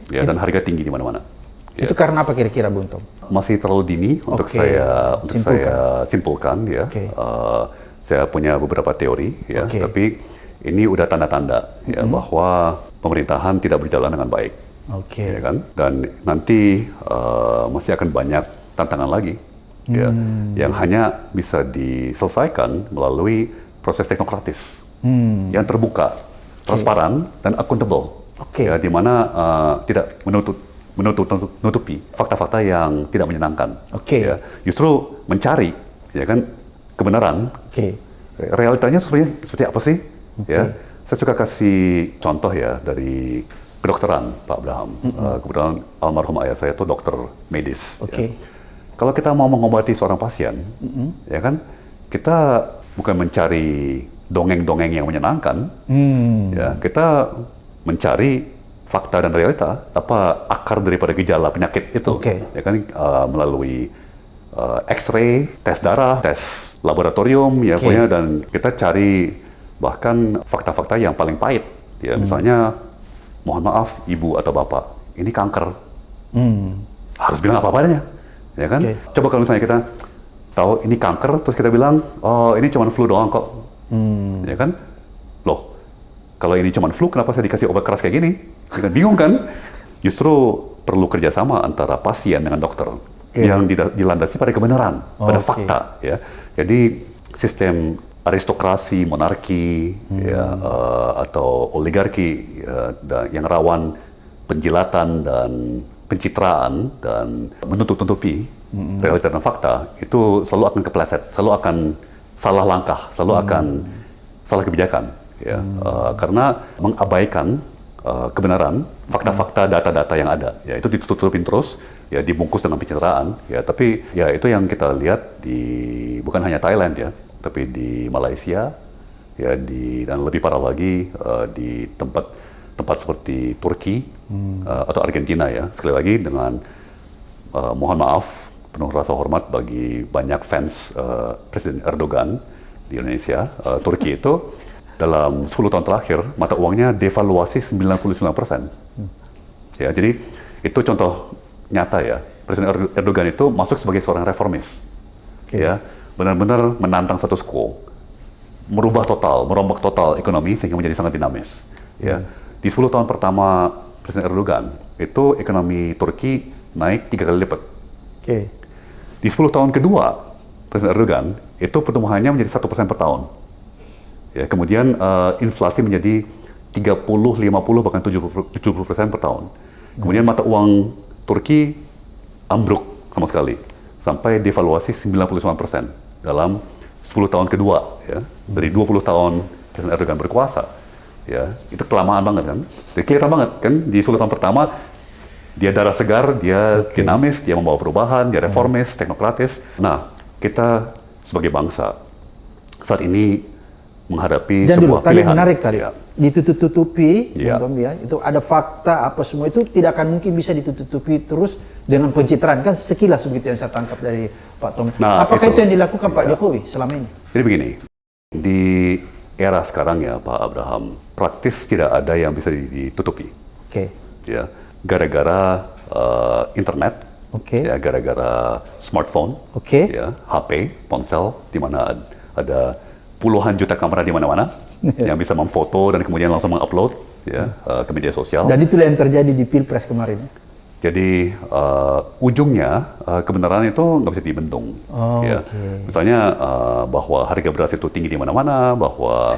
ya, dan harga tinggi di mana-mana. Itu karena apa kira-kira, Bung Tom? Masih terlalu dini untuk saya simpulkan ya. Saya punya beberapa teori ya, tapi ini udah tanda-tanda ya bahwa pemerintahan tidak berjalan dengan baik. Ya kan? Dan nanti masih akan banyak tantangan lagi ya, yang hanya bisa diselesaikan melalui proses teknokratis yang terbuka, transparan dan accountable. Ya, di mana tidak menutupi fakta-fakta yang tidak menyenangkan. Ya, justru mencari, ya kan, kebenaran. Realitanya seperti apa sih? Ya, saya suka kasih contoh ya dari kedokteran, Pak Abraham. Kebetulan almarhum ayah saya itu dokter medis. Ya. Kalau kita mau mengobati seorang pasien, ya kan, kita bukan mencari dongeng-dongeng yang menyenangkan. Ya, kita mencari fakta dan realita, apa akar daripada gejala penyakit itu, ya kan, melalui X-ray, tes darah, tes laboratorium, ya pokoknya, dan kita cari bahkan fakta-fakta yang paling pahit, ya misalnya, mohon maaf ibu atau bapak, ini kanker, harus bilang apa adanya, ya kan? Coba kalau misalnya kita tahu ini kanker, terus kita bilang, oh ini cuma flu doang kok, ya kan? Loh, kalau ini cuma flu, kenapa saya dikasih obat keras kayak gini? Kita bingung kan? Justru perlu kerjasama antara pasien dengan dokter yang dilandasi pada kebenaran, pada fakta. Ya. Jadi sistem aristokrasi, monarki, ya, atau oligarki ya, yang rawan penjilatan dan pencitraan dan menutup-tutupi realita dan fakta, itu selalu akan kepleset, selalu akan salah langkah, selalu akan salah kebijakan. Ya, karena mengabaikan kebenaran, fakta-fakta, data-data yang ada, ya itu ditutup-tutupin terus, ya dibungkus dengan pencitraan, ya tapi ya itu yang kita lihat di bukan hanya Thailand ya, tapi di Malaysia, ya dan lebih parah lagi di tempat seperti Turki atau Argentina ya. Sekali lagi dengan mohon maaf, penuh rasa hormat bagi banyak fans Presiden Erdogan di Indonesia, Turki itu dalam 10 tahun terakhir, mata uangnya devaluasi 99%. Ya, jadi itu contoh nyata ya, Presiden Erdogan itu masuk sebagai seorang reformis, ya, benar-benar menantang status quo, merubah total, merombak total ekonomi sehingga menjadi sangat dinamis. Ya, di 10 tahun pertama Presiden Erdogan itu ekonomi Turki naik 3 kali lipat. Di 10 tahun kedua Presiden Erdogan itu pertumbuhannya menjadi 1% per tahun. Ya, kemudian inflasi menjadi 30, 50 bahkan 70% per tahun. Kemudian mata uang Turki ambruk sama sekali sampai devaluasi 99% dalam 10 tahun kedua, ya. Dari 20 tahun Presiden Erdogan berkuasa, ya, itu kelamaan banget kan. Jadi kelihatan banget kan di 10 tahun pertama dia darah segar, dia dinamis, dia membawa perubahan, dia reformis, teknokratis. Nah, kita sebagai bangsa saat ini menghadapi sebuah pilihan. Menarik tadi. Ya. Ditutup-tutupi, ya. Itu ada fakta apa semua itu tidak akan mungkin bisa ditutupi terus dengan pencitraan, kan sekilas begitu yang saya tangkap dari Pak Tom. Nah, apakah itu yang dilakukan Pak Jokowi selama ini? Jadi begini, di era sekarang ya Pak Abraham, praktis tidak ada yang bisa ditutupi. Ya, gara-gara internet, ya, gara-gara smartphone, ya, HP, ponsel, di mana ada puluhan juta kamera di mana-mana yang bisa memfoto dan kemudian langsung mengupload, ya, ke media sosial. Dan itulah yang terjadi di Pilpres kemarin. Jadi ujungnya kebenaran itu nggak bisa dibendung. Ya. Misalnya bahwa harga beras itu tinggi di mana-mana, bahwa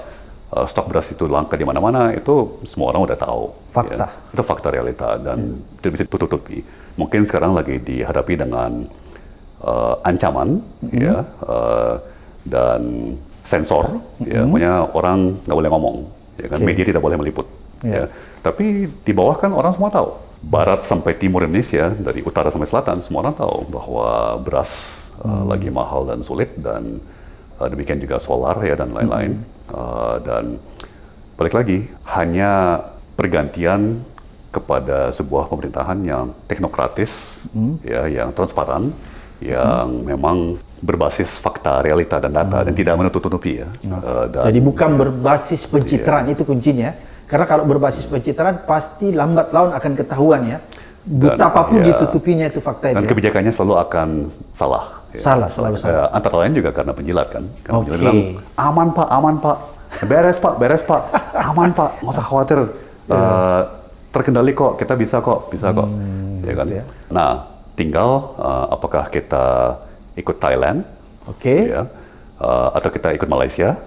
stok beras itu langka di mana-mana, itu semua orang udah tahu. Fakta. Ya. Itu fakta realita dan tidak bisa ditutupi. Mungkin sekarang lagi dihadapi dengan ancaman, ya, dan sensor, ya, pokoknya orang nggak boleh ngomong, ya kan, media tidak boleh meliput. Ya. Tapi di bawah kan orang semua tahu, barat sampai timur Indonesia, dari utara sampai selatan, semua orang tahu bahwa beras lagi mahal dan sulit, dan demikian juga solar, ya, dan lain-lain. Dan balik lagi, hanya pergantian kepada sebuah pemerintahan yang teknokratis, ya, yang transparan, yang memang berbasis fakta, realita, dan data, dan tidak menutup-tutupi, ya. Jadi bukan berbasis pencitraan, itu kuncinya. Karena kalau berbasis pencitraan, pasti lambat laun akan ketahuan, ya. Betapapun ditutupinya itu fakta itu. Dan kebijakannya selalu akan salah. Ya. Selalu salah. Antara lain juga karena penjilat kan. Karena penjilat bilang, aman pak, beres pak, aman pak, nggak usah khawatir. Terkendali kok, kita bisa kok. Ya kan? Nah, tinggal apakah kita ikut Thailand, ya, atau kita ikut Malaysia,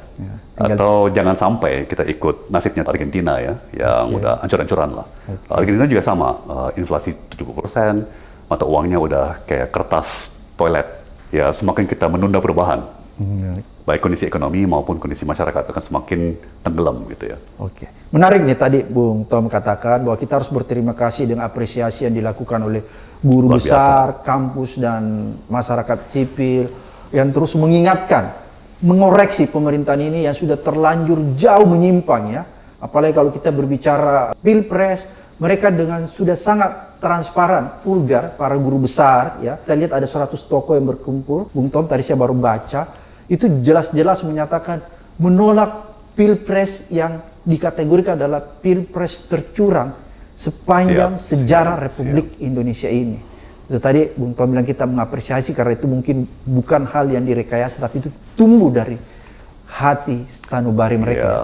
atau jangan sampai kita ikut nasibnya Argentina, ya, yang udah ancur-ancuran lah. Argentina juga sama, inflasi 70%, mata uangnya udah kayak kertas toilet. Ya, semakin kita menunda perubahan, baik kondisi ekonomi maupun kondisi masyarakat akan semakin tenggelam gitu, ya. Menarik nih tadi Bung Tom katakan bahwa kita harus berterima kasih dengan apresiasi yang dilakukan oleh guru besar, kampus, dan masyarakat sipil yang terus mengingatkan, mengoreksi pemerintahan ini yang sudah terlanjur jauh menyimpang, ya. Apalagi kalau kita berbicara Pilpres, mereka dengan sudah sangat transparan, vulgar, para guru besar, ya. Kita lihat ada 100 tokoh yang berkumpul. Bung Tom tadi saya baru baca, itu jelas-jelas menyatakan menolak Pilpres yang dikategorikan adalah Pilpres tercurang sepanjang sejarah Republik Indonesia ini. Itu tadi Bung Tom bilang kita mengapresiasi karena itu mungkin bukan hal yang direkayasa, tapi itu tumbuh dari hati sanubari mereka. Ya.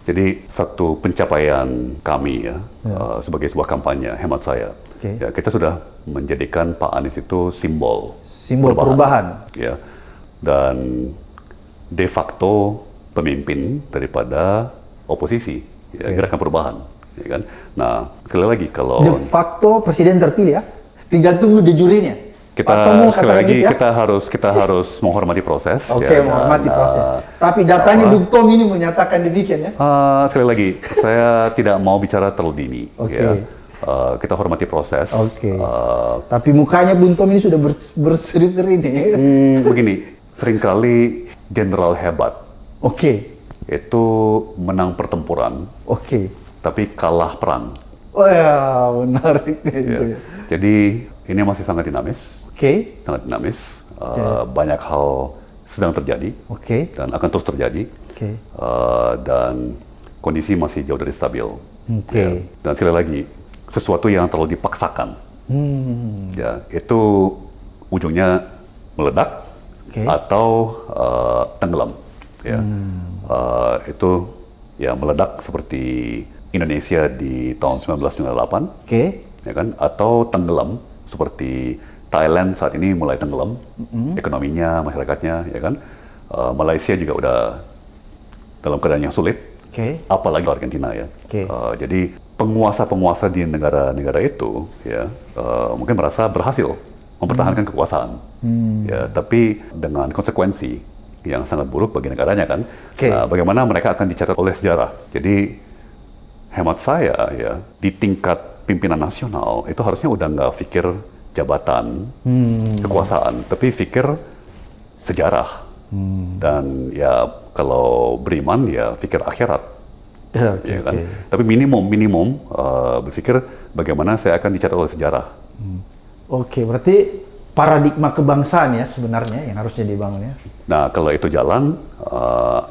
Jadi satu pencapaian kami, ya, sebagai sebuah kampanye, hemat saya, ya, kita sudah menjadikan Pak Anies itu simbol perubahan. Ya. Dan de facto pemimpin daripada oposisi, ya, gerakan perubahan, ya kan. Nah, sekali lagi kalau de facto presiden terpilih, ya, tinggal tunggu de jurinya. Sekali lagi kita harus menghormati proses. Menghormati proses. Tapi datanya Bung Tom ini menyatakan demikian, ya. Sekali lagi, saya tidak mau bicara terlalu dini. Ya. Kita hormati proses. Tapi mukanya Bung Tom ini sudah berseri-seri nih. Begini, seringkali jenderal hebat itu menang pertempuran, tapi kalah perang. Oh ya, menarik itu. Ya. Jadi ini masih sangat dinamis, banyak hal sedang terjadi, dan akan terus terjadi, dan kondisi masih jauh dari stabil. Ya. Dan sekali lagi, sesuatu yang terlalu dipaksakan Ya, itu ujungnya meledak atau tenggelam. Ya, itu ya meledak seperti Indonesia di tahun 1998, ya kan? Atau tenggelam seperti Thailand saat ini mulai tenggelam, ekonominya, masyarakatnya, ya kan? Malaysia juga udah dalam keadaan yang sulit, apalagi Argentina ya. Jadi penguasa-penguasa di negara-negara itu, ya mungkin merasa berhasil mempertahankan kekuasaan, ya. Tapi dengan konsekuensi yang sangat buruk bagi negaranya kan. Bagaimana mereka akan dicatat oleh sejarah. Jadi hemat saya ya di tingkat pimpinan nasional itu harusnya udah nggak pikir jabatan, kekuasaan, tapi pikir sejarah. Dan ya kalau beriman ya pikir akhirat. Ya kan? Tapi minimum berpikir bagaimana saya akan dicatat oleh sejarah. Berarti paradigma kebangsaan ya sebenarnya yang harusnya dibangun ya. Nah, kalau itu jalan,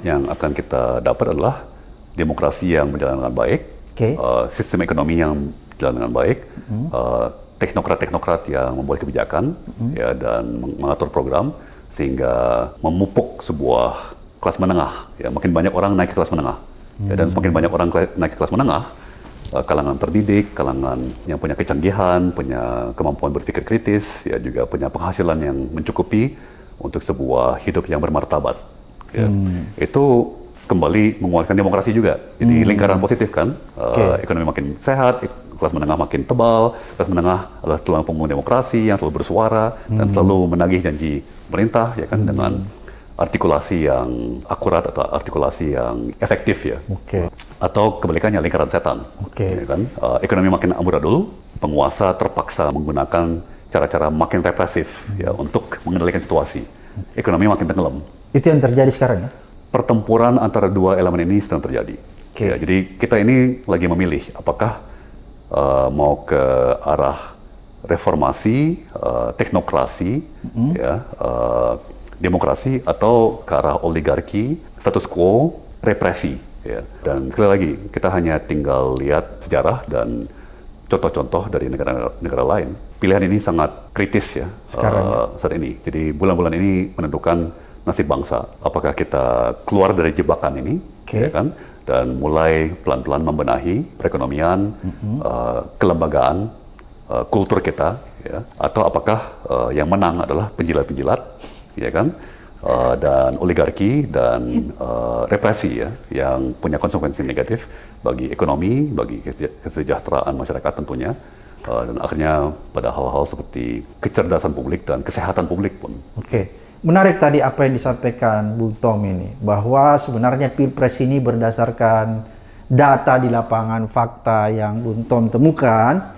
yang akan kita dapat adalah demokrasi yang berjalan dengan baik, sistem ekonomi yang berjalan dengan baik, teknokrat-teknokrat yang membuat kebijakan, ya, dan mengatur program sehingga memupuk sebuah kelas menengah. Ya, makin banyak orang naik ke kelas menengah, ya, dan semakin banyak orang naik ke kelas menengah, kalangan terdidik, kalangan yang punya kecanggihan, punya kemampuan berpikir kritis, ya juga punya penghasilan yang mencukupi untuk sebuah hidup yang bermartabat. Ya. Itu kembali menguatkan demokrasi juga. Jadi lingkaran positif kan, ekonomi makin sehat, kelas menengah makin tebal, kelas menengah adalah tulang punggung demokrasi yang selalu bersuara dan selalu menagih janji pemerintah, ya kan, dengan artikulasi yang akurat atau artikulasi yang efektif ya. Atau kebalikannya lingkaran setan. Ya kan? Ekonomi makin amburadul, penguasa terpaksa menggunakan cara-cara makin represif ya untuk mengendalikan situasi. Ekonomi makin tenggelam. Itu yang terjadi sekarang ya? Pertempuran antara dua elemen ini sedang terjadi. Ya, jadi kita ini lagi memilih apakah mau ke arah reformasi, teknokrasi, ya, demokrasi, atau ke arah oligarki, status quo, represi. Ya. Dan sekali lagi, kita hanya tinggal lihat sejarah dan contoh-contoh dari negara-negara lain. Pilihan ini sangat kritis ya, saat ini. Jadi bulan-bulan ini menentukan nasib bangsa. Apakah kita keluar dari jebakan ini, ya kan, dan mulai pelan-pelan membenahi perekonomian, kelembagaan, kultur kita, ya, atau apakah yang menang adalah penjilat-penjilat, ya kan, dan oligarki dan represi ya, yang punya konsekuensi negatif bagi ekonomi, bagi kesejahteraan masyarakat tentunya, dan akhirnya pada hal-hal seperti kecerdasan publik dan kesehatan publik pun. Menarik tadi apa yang disampaikan Bung Tom ini, bahwa sebenarnya Pilpres ini berdasarkan data di lapangan, fakta yang Bung Tom temukan,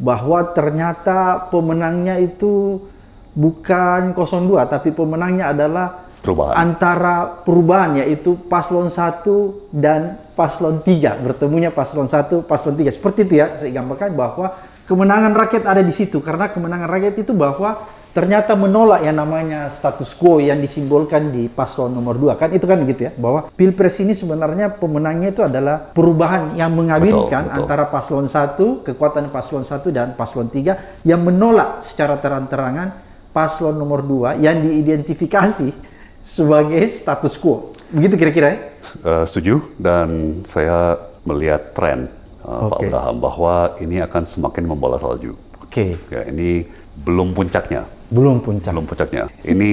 bahwa ternyata pemenangnya itu bukan 02, tapi pemenangnya adalah antara perubahan, yaitu paslon 1 dan paslon 3. Bertemunya paslon 1, paslon 3. Seperti itu ya, saya gambarkan bahwa kemenangan rakyat ada di situ. Karena kemenangan rakyat itu bahwa ternyata menolak yang namanya status quo yang disimbolkan di paslon nomor 2. Kan itu kan begitu ya, bahwa Pilpres ini sebenarnya pemenangnya itu adalah perubahan yang mengawinkan antara paslon 1, kekuatan paslon 1 dan paslon 3 yang menolak secara terang-terangan paslon nomor 2 yang diidentifikasi sebagai status quo. Begitu kira-kira ya? Setuju, dan saya melihat tren Pak Abraham bahwa ini akan semakin membola salju. Ya, ini belum puncaknya. Belum puncaknya. Ini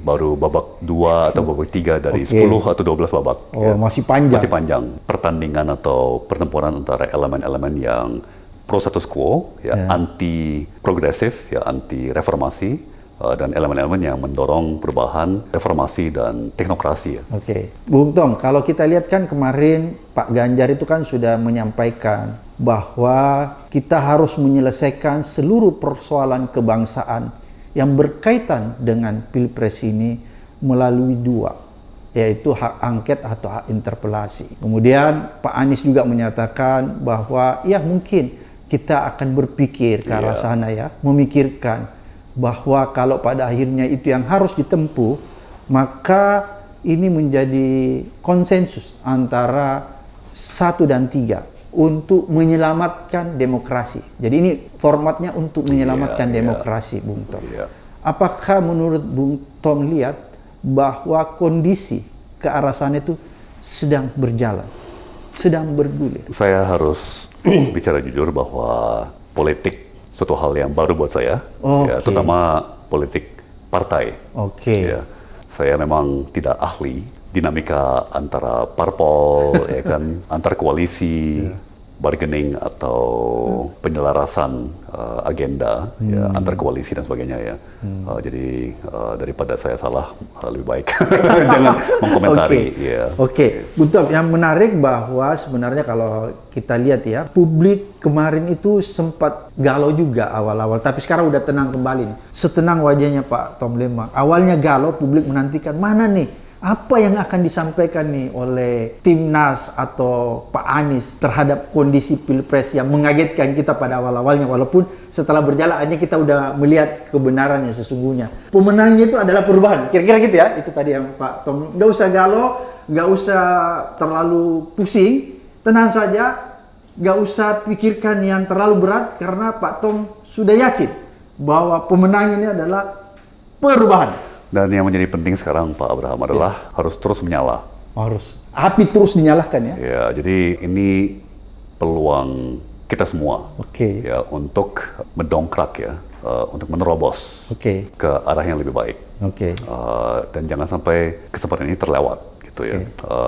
baru babak 2 atau babak 3 dari 10 atau 12 babak. Ya. Masih panjang. Pertandingan atau pertempuran antara elemen-elemen yang pro status quo, ya, anti progresif, ya, anti reformasi, dan elemen-elemen yang mendorong perubahan, reformasi dan teknokrasi. Ya. Bung Tom, kalau kita lihat kan kemarin Pak Ganjar itu kan sudah menyampaikan bahwa kita harus menyelesaikan seluruh persoalan kebangsaan yang berkaitan dengan Pilpres ini melalui 2, yaitu hak angket atau hak interpelasi. Kemudian Pak Anies juga menyatakan bahwa ya mungkin kita akan berpikir ke arah sana ya, memikirkan bahwa kalau pada akhirnya itu yang harus ditempuh, maka ini menjadi konsensus antara 1 dan 3 untuk menyelamatkan demokrasi. Jadi ini formatnya untuk menyelamatkan demokrasi, Bung Tom. Apakah menurut Bung Tom lihat bahwa kondisi ke arah sana itu sedang berjalan, sedang bergulir? Saya harus bicara jujur bahwa politik suatu hal yang baru buat saya, terutama politik partai. Ya, saya memang tidak ahli dinamika antara parpol, ya kan, antar koalisi, bargaining atau penyelarasan agenda, ya, antar koalisi dan sebagainya ya. Jadi daripada saya salah, lebih baik jangan mengkomentari. Bung Tom, yang menarik bahwa sebenarnya kalau kita lihat ya, publik kemarin itu sempat galau juga awal-awal, tapi sekarang udah tenang kembali. Setenang wajahnya Pak Tom Lembang. Awalnya galau, publik menantikan mana nih apa yang akan disampaikan nih oleh Timnas atau Pak Anies terhadap kondisi Pilpres yang mengagetkan kita pada awal-awalnya, walaupun setelah berjalan aja kita udah melihat kebenarannya sesungguhnya. Pemenangnya itu adalah perubahan, kira-kira gitu ya. Itu tadi yang Pak Tom, nggak usah galau, nggak usah terlalu pusing, tenang saja, nggak usah pikirkan yang terlalu berat, karena Pak Tom sudah yakin bahwa pemenang ini adalah perubahan. Dan yang menjadi penting sekarang Pak Abraham adalah harus terus menyala. Harus api terus dinyalakan ya. Ya, jadi ini peluang kita semua ya untuk mendongkrak ya, untuk menerobos ke arah yang lebih baik. Dan jangan sampai kesempatan ini terlewat gitu ya.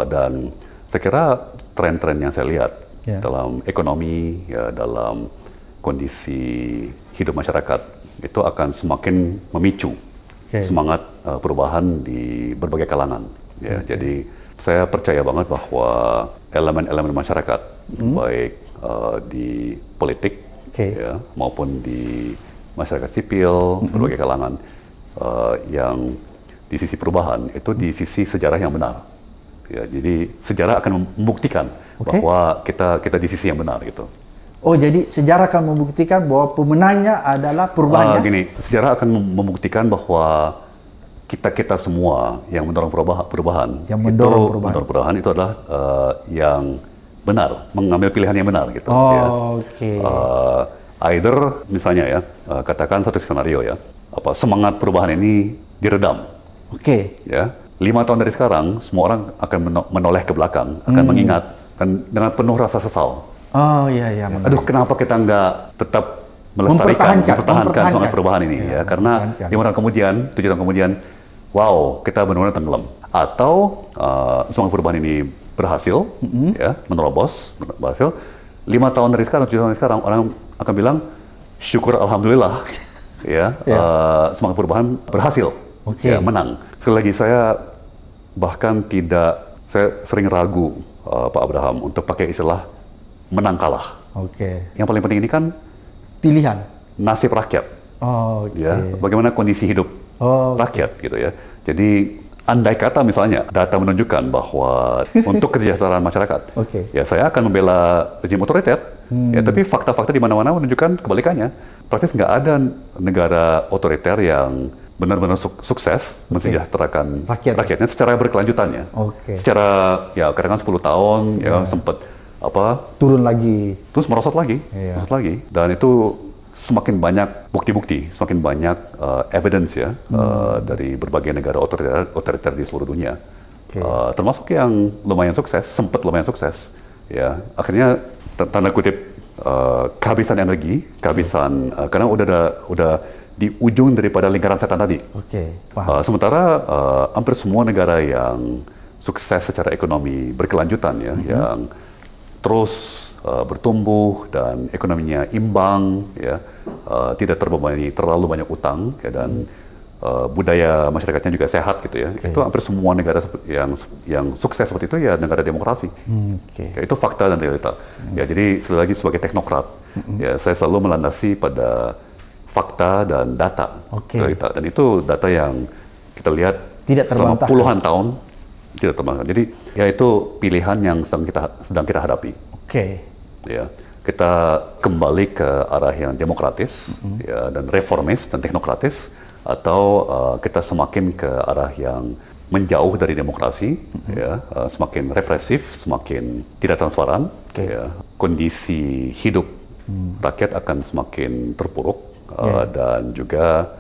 Dan saya kira tren-tren yang saya lihat dalam ekonomi ya, dalam kondisi hidup masyarakat itu akan semakin memicu semangat perubahan di berbagai kalangan. Ya, jadi saya percaya banget bahwa elemen-elemen masyarakat, baik di politik ya, maupun di masyarakat sipil, berbagai kalangan, yang di sisi perubahan itu di sisi sejarah yang benar. Ya, jadi sejarah akan membuktikan bahwa kita di sisi yang benar gitu. Oh, jadi sejarah akan membuktikan bahwa pemenangnya adalah perubahannya? Gini, sejarah akan membuktikan bahwa kita semua yang mendorong perubahan, itu adalah yang benar, mengambil pilihan yang benar gitu. Either misalnya ya, katakan satu skenario ya, semangat perubahan ini diredam. Ya, 5 tahun dari sekarang semua orang akan menoleh ke belakang, akan mengingat dan dengan penuh rasa sesal. Aduh, kenapa kita nggak tetap melestarikan, mempertahankan semangat perubahan ini ya? Karena 5 tahun kemudian, 7 tahun kemudian, wow, kita benar-benar tenggelam. Atau semangat perubahan ini berhasil, ya, menerobos, berhasil. 5 tahun dari sekarang, 7 tahun dari sekarang, orang akan bilang, syukur alhamdulillah, ya, semangat perubahan berhasil, ya, menang. Sekali lagi saya bahkan saya sering ragu Pak Abraham untuk pakai istilah menang kalah. Yang paling penting ini kan pilihan, nasib rakyat. Ya, bagaimana kondisi hidup rakyat gitu ya. Jadi andai kata misalnya data menunjukkan bahwa untuk kesejahteraan masyarakat, ya saya akan membela rejim otoriter. Ya, tapi fakta-fakta di mana-mana menunjukkan kebalikannya. Praktis nggak ada negara otoriter yang benar-benar sukses mensejahterakan rakyatnya secara berkelanjutannya. Secara ya kadang-kadang 10 tahun ya sempat turun lagi, terus merosot lagi, dan itu semakin banyak bukti-bukti, semakin banyak evidence ya dari berbagai negara otoriter di seluruh dunia, termasuk yang lumayan sukses, sempat lumayan sukses, ya akhirnya tanda kutip kehabisan energi, karena udah di ujung daripada lingkaran setan tadi. Sementara hampir semua negara yang sukses secara ekonomi berkelanjutan ya, yang terus bertumbuh dan ekonominya imbang, ya, tidak terbebani terlalu banyak utang, ya, dan budaya masyarakatnya juga sehat gitu ya. Itu hampir semua negara yang sukses seperti itu ya negara demokrasi. Ya, itu fakta dan realita. Ya, jadi sekali lagi sebagai teknokrat, ya saya selalu melandasi pada fakta dan data, realita. Dan itu data yang kita lihat selama puluhan tahun. Tidak terbantahkan. Jadi ya itu pilihan yang sedang kita hadapi. Ya, kita kembali ke arah yang demokratis, ya, dan reformis dan teknokratis, atau kita semakin ke arah yang menjauh dari demokrasi, ya, semakin represif, semakin tidak transparan. Ya. kondisi hidup rakyat akan semakin terpuruk dan juga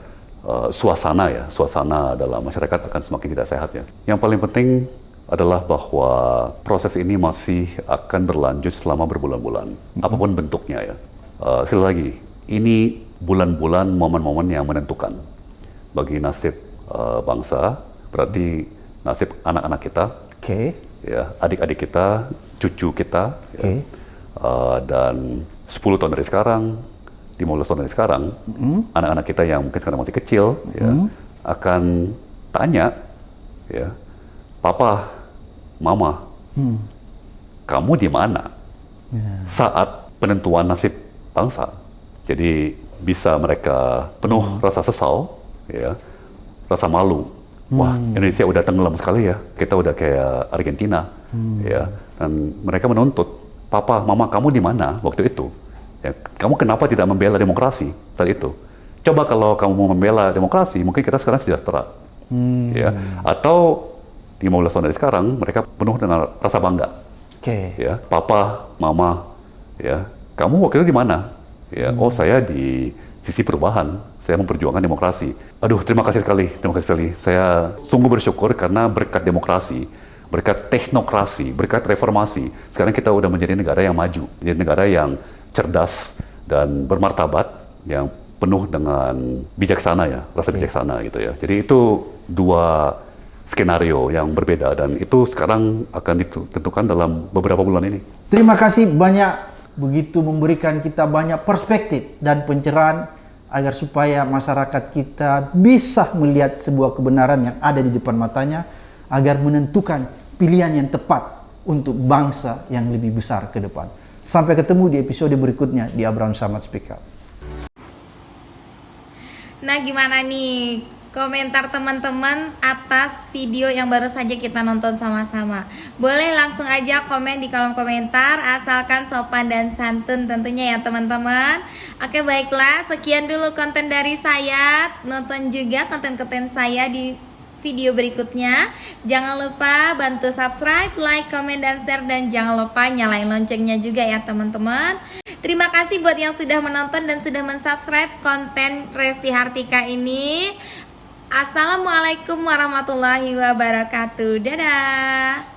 suasana dalam masyarakat akan semakin tidak sehat ya. Yang paling penting adalah bahwa proses ini masih akan berlanjut selama berbulan-bulan, apapun bentuknya ya. Sekali lagi, ini bulan-bulan momen-momen yang menentukan bagi nasib bangsa, berarti nasib anak-anak kita, ya, adik-adik kita, cucu kita, ya, dan 10 tahun dari sekarang, 15 tahun dari sekarang, anak-anak kita yang mungkin sekarang masih kecil, ya, akan tanya, ya, Papa, Mama, kamu di mana saat penentuan nasib bangsa? Jadi bisa mereka penuh rasa sesal, ya, rasa malu. Wah, Indonesia udah tenggelam sekali ya. Kita udah kayak Argentina, ya. Dan mereka menuntut, Papa, Mama, kamu di mana waktu itu? Ya, kamu kenapa tidak membela demokrasi saat itu? Coba kalau kamu mau membela demokrasi, mungkin kita sekarang sejahtera. Ya. Atau 15 tahun dari sekarang, mereka penuh dengan rasa bangga. Ya, Papa, Mama, ya, kamu waktu itu di mana? Ya, oh saya di sisi perubahan, saya memperjuangkan demokrasi. Aduh, terima kasih sekali. Saya sungguh bersyukur karena berkat demokrasi, berkat teknokrasi, berkat reformasi, sekarang kita udah menjadi negara yang maju, menjadi negara yang cerdas dan bermartabat, yang penuh dengan bijaksana ya, rasa bijaksana gitu ya. Jadi itu dua skenario yang berbeda dan itu sekarang akan ditentukan dalam beberapa bulan ini. Terima kasih banyak, begitu memberikan kita banyak perspektif dan pencerahan agar supaya masyarakat kita bisa melihat sebuah kebenaran yang ada di depan matanya agar menentukan pilihan yang tepat untuk bangsa yang lebih besar ke depan. Sampai ketemu di episode berikutnya di Abraham Samad Speak Up. Nah, gimana nih komentar teman-teman atas video yang baru saja kita nonton sama-sama? Boleh langsung aja komen di kolom komentar, asalkan sopan dan santun tentunya ya teman-teman. Oke, baiklah, sekian dulu konten dari saya. Nonton juga konten-konten saya di video berikutnya. Jangan lupa bantu subscribe, like, komen, dan share. Dan jangan lupa nyalain loncengnya juga ya teman-teman. Terima kasih buat yang sudah menonton dan sudah mensubscribe konten Resti Hartika ini. Assalamualaikum warahmatullahi wabarakatuh. Dadah.